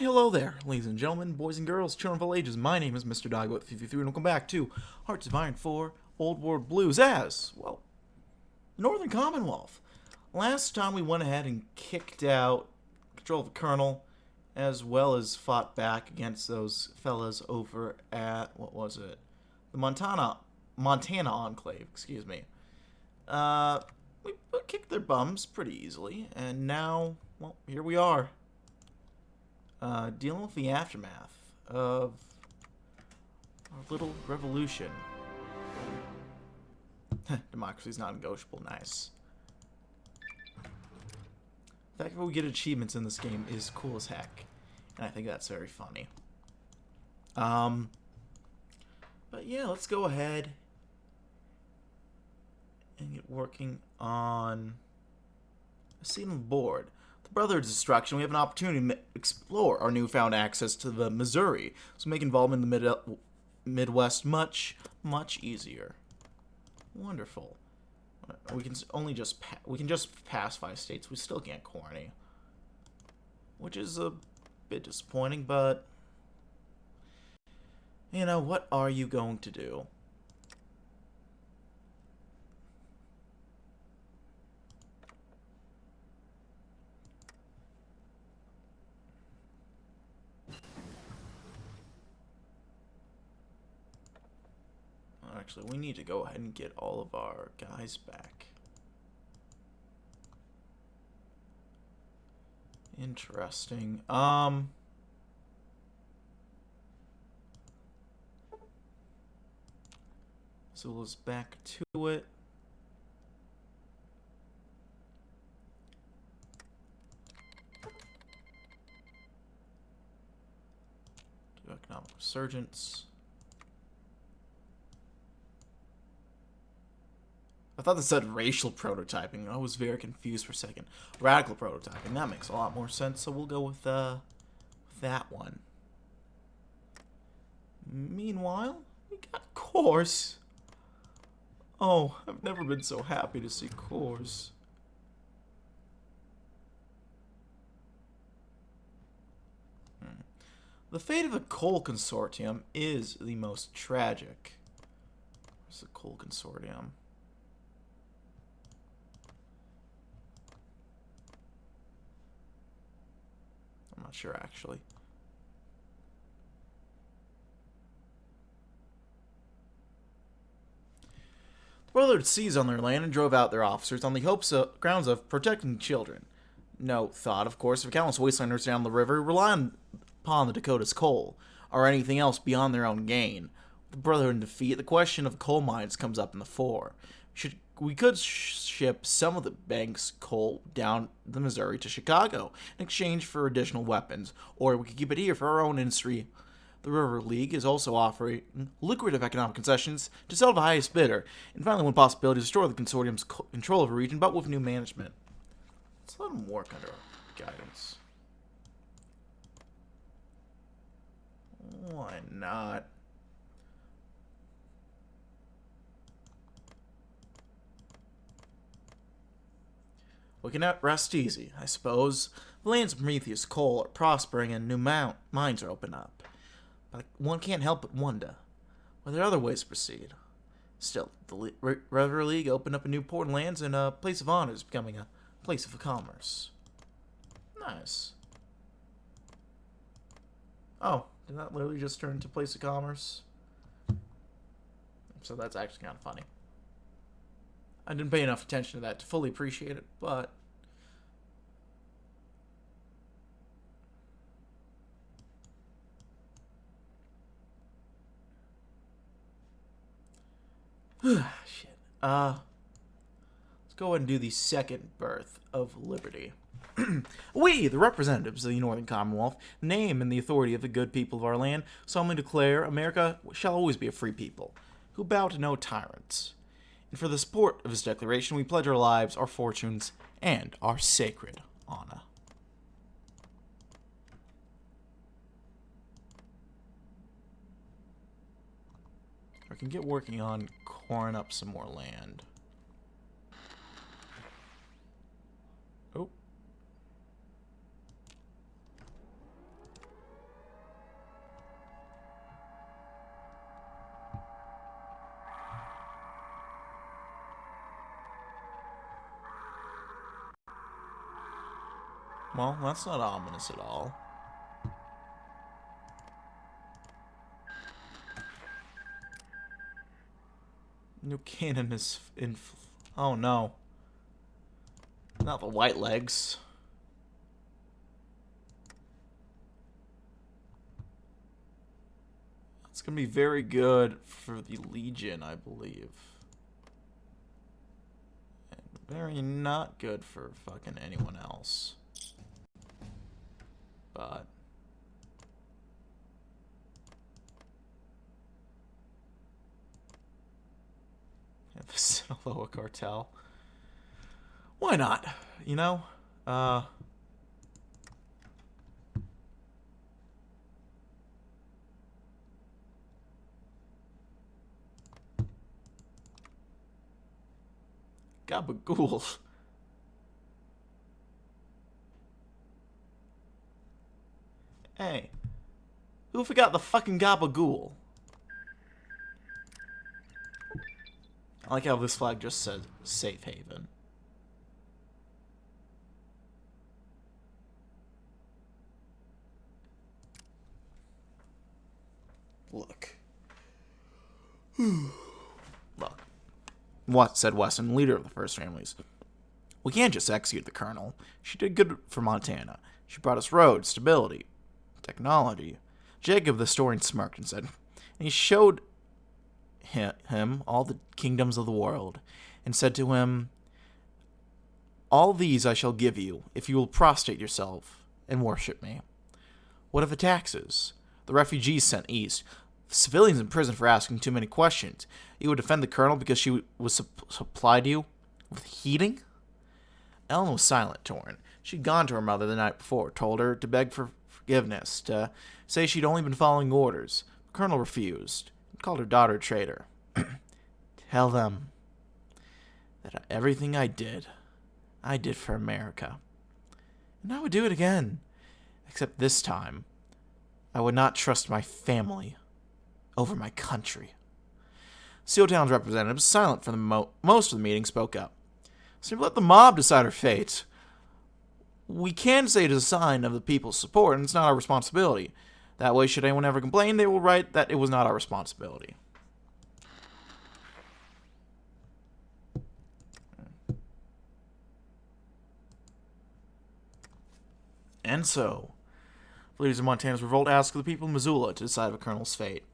Hello there, ladies and gentlemen, boys and girls, children of all ages. My name is Mr. Dogwood53, and welcome back to Hearts of Iron 4 Old World Blues as, well, Northern Commonwealth. Last time we went ahead and kicked out control of the Colonel, as well as fought back against those fellas over at, what was it? The Montana Enclave, excuse me. We kicked their bums pretty easily, and now, well, here we are. Dealing with the aftermath of our little revolution. Democracy's not negotiable. Nice. The fact that we get achievements in this game is cool as heck, and I think that's very funny. But yeah, let's go ahead and get working on a scene on the board. Brotherhood's destruction, we have an opportunity to explore our newfound access to the Missouri, so make involvement in the Midwest much easier. Wonderful. We can just pass 5 states. We still can't core any, which is a bit disappointing. But you know, what are you going to do? Actually, we need to go ahead and get all of our guys back. Interesting. So let's back to it. Do economic resurgence. I thought this said racial prototyping. I was very confused for a second. Radical prototyping. That makes a lot more sense, so we'll go with that one. Meanwhile, we got cores. Oh, I've never been so happy to see cores. The fate of the coal consortium is the most tragic. Where's the coal consortium? I'm not sure, actually. The Brotherhood seized on their land and drove out their officers on the grounds of protecting children. No thought, of course, of countless wastelanders down the river relying upon the Dakota's coal, or anything else beyond their own gain. With the Brotherhood in defeat, the question of coal mines comes up in the fore. We could ship some of the bank's coal down the Missouri to Chicago in exchange for additional weapons, or we could keep it here for our own industry. The River League is also offering lucrative economic concessions to sell to the highest bidder, and finally one possibility to restore the consortium's control of a region, but with new management. Let's let them work under our guidance. Why not? We can rest easy, I suppose. The lands of Prometheus coal are prospering and new mines are open up. But one can't help but wonder, were there other ways to proceed? Still, the River League opened up a new port and lands, and a place of honor is becoming a place of commerce. Nice. Oh, did that literally just turn into place of commerce? So that's actually kind of funny. I didn't pay enough attention to that to fully appreciate it, but shit. Let's go ahead and do the second birth of liberty. We, the representatives of the Northern Commonwealth, name and the authority of the good people of our land, solemnly declare America shall always be a free people, who bow to no tyrants. And for the support of this declaration, we pledge our lives, our fortunes, and our sacred honor. I can get working on coring up some more land. Oh. Well, that's not ominous at all. New cannon is in... Oh, no. Not the white legs. It's going to be very good for the Legion, I believe. And very not good for fucking anyone else. But... yeah, the Sinaloa cartel. Why not? You know? Gabagool. Hey. Who forgot the fucking Gabagool? I like how this flag just says safe haven. Look. Look. What said Weston, leader of the First Families. We can't just execute the colonel. She did good for Montana. She brought us roads, stability, technology. Jacob the historian smirked and said, and he showed him all the kingdoms of the world, and said to him, all these I shall give you, if you will prostrate yourself and worship me. What of the taxes? The refugees sent east, the civilians in prison for asking too many questions. You would defend the colonel because she was supplied you with heating? Ellen was silent, torn. She'd gone to her mother the night before, told her to beg for forgiveness, to say she'd only been following orders. The colonel refused, and called her daughter a traitor. Tell them that everything I did for America. And I would do it again. Except this time, I would not trust my family over my country. Sealtown's representative was silent for the most of the meeting, spoke up. So let the mob decide our fate. We can say it is a sign of the people's support, and it's not our responsibility. That way, should anyone ever complain, they will write that it was not our responsibility. And so, the leaders of Montana's revolt asked the people of Missoula to decide the colonel's fate.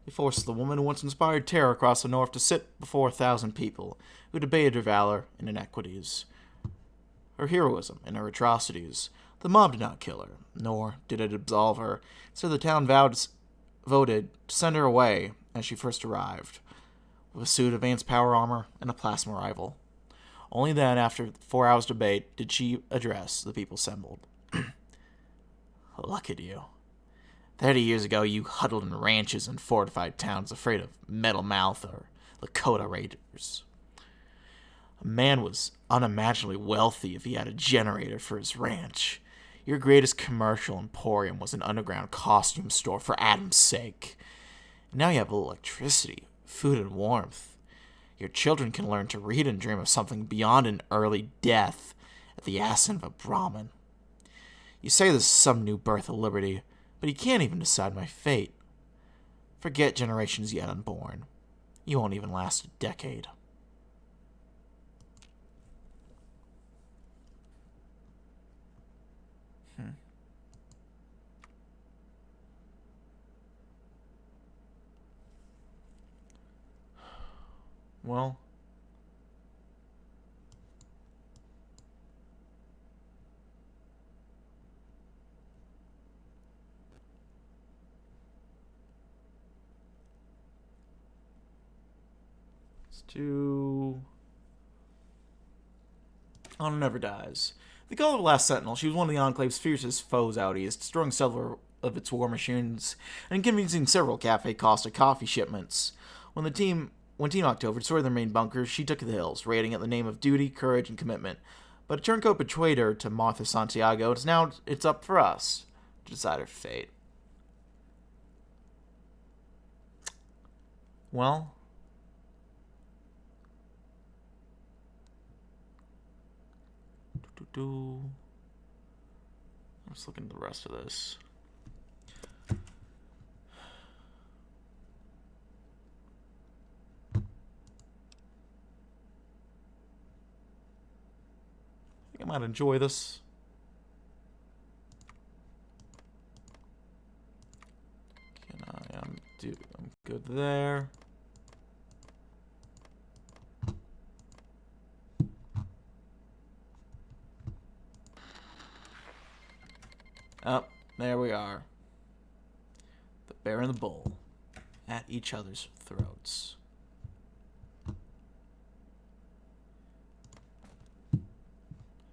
They forced the woman who once inspired terror across the north to sit before 1,000 people, who debated her valor and inequities, her heroism and her atrocities. The mob did not kill her, nor did it absolve her, so the town voted to send her away as she first arrived, with a suit of Vance power armor and a plasma rifle. Only then, after 4 hours' debate, did she address the people assembled. Look at you. 30 years ago, you huddled in ranches and fortified towns afraid of Metal Mouth or Lakota Raiders. A man was unimaginably wealthy if he had a generator for his ranch. Your greatest commercial emporium was an underground costume store for Adam's sake. And now you have electricity, food, and warmth. Your children can learn to read and dream of something beyond an early death at the ascent of a Brahmin. You say this is some new birth of liberty, but you can't even decide my fate. Forget generations yet unborn. You won't even last a decade. Well... to... Honor never dies. They call her the Last Sentinel. She was one of the Enclave's fiercest foes out east, destroying several of its war machines and inconveniencing several Cafe Costa coffee shipments. When Team October destroyed their main bunker, she took to the hills, raiding in the name of duty, courage, and commitment. But a turncoat betrayed her to Martha Santiago. It's up for us to decide her fate. Well... Let's look into the rest of this. I think I might enjoy this. I'm good there. Oh, there we are. The bear and the bull at each other's throats.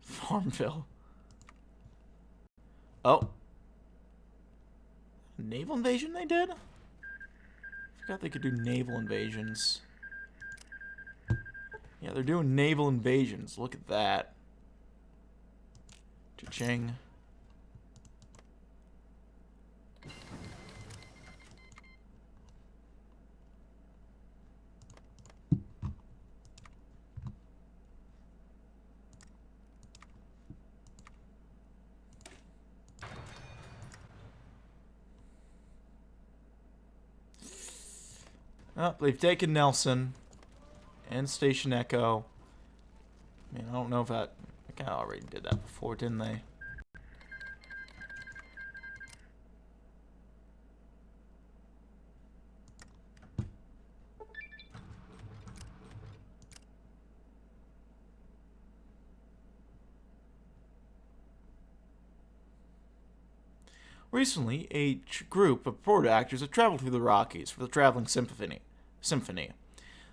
Farmville. Oh. Naval invasion they did? Forgot they could do naval invasions. Yeah, they're doing naval invasions. Look at that. Cha-ching. Oh, they've taken Nelson and Station Echo. I mean, I don't know if that... I kind of already did that before, didn't they? Recently, a group of purported actors have traveled through the Rockies for the Traveling Symphony.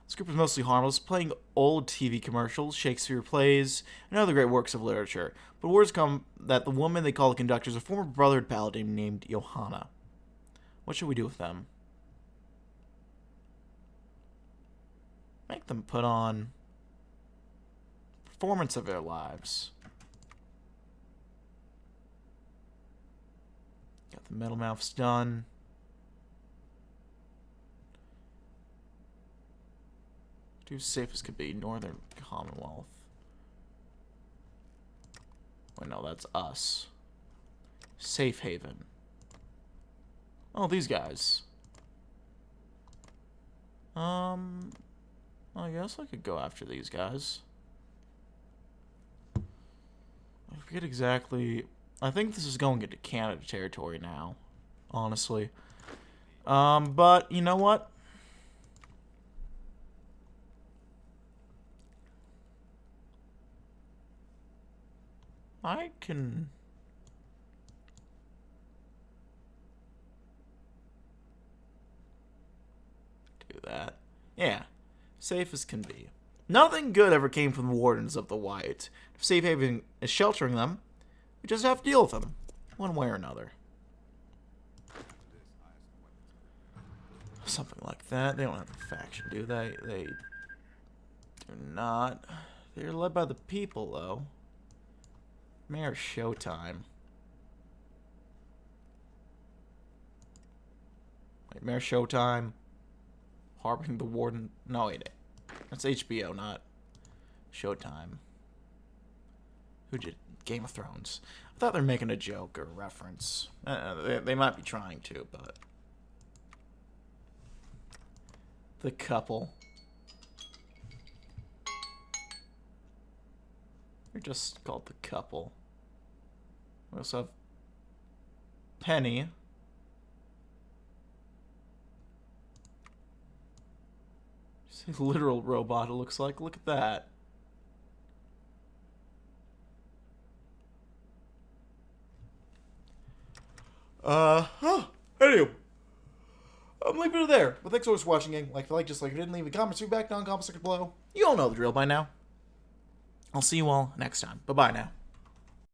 This group is mostly harmless, playing old TV commercials, Shakespeare plays, and other great works of literature. But words come that the woman they call the conductor is a former Brotherhood paladin named Johanna. What should we do with them? Make them put on performance of their lives. Got the metal mouths done. Do safe as could be. Northern Commonwealth. Wait, no, that's us. Safe Haven. Oh, these guys. I guess I could go after these guys. I forget exactly. I think this is going into Canada territory now, honestly. But you know what? I can do that. Yeah, safe as can be. Nothing good ever came from the Wardens of the White. If Safe Haven is sheltering them, we just have to deal with them, one way or another. Something like that. They don't have a faction, do they? They do not. They're led by the people, though. Mayor Showtime. Wait, Mayor Showtime. Harboring the Warden. No, wait. That's HBO, not Showtime. Who did Game of Thrones? I thought they were making a joke or a reference. They might be trying to, but... The couple. They're just called the couple. We also have Penny. It's a literal robot, it looks like. Look at that. Anyway. I'm leaving it there. But thanks so much for watching, gang. Like, if you didn't leave a comment, feedback, non-comments below. You all know the drill by now. I'll see you all next time. Bye-bye now.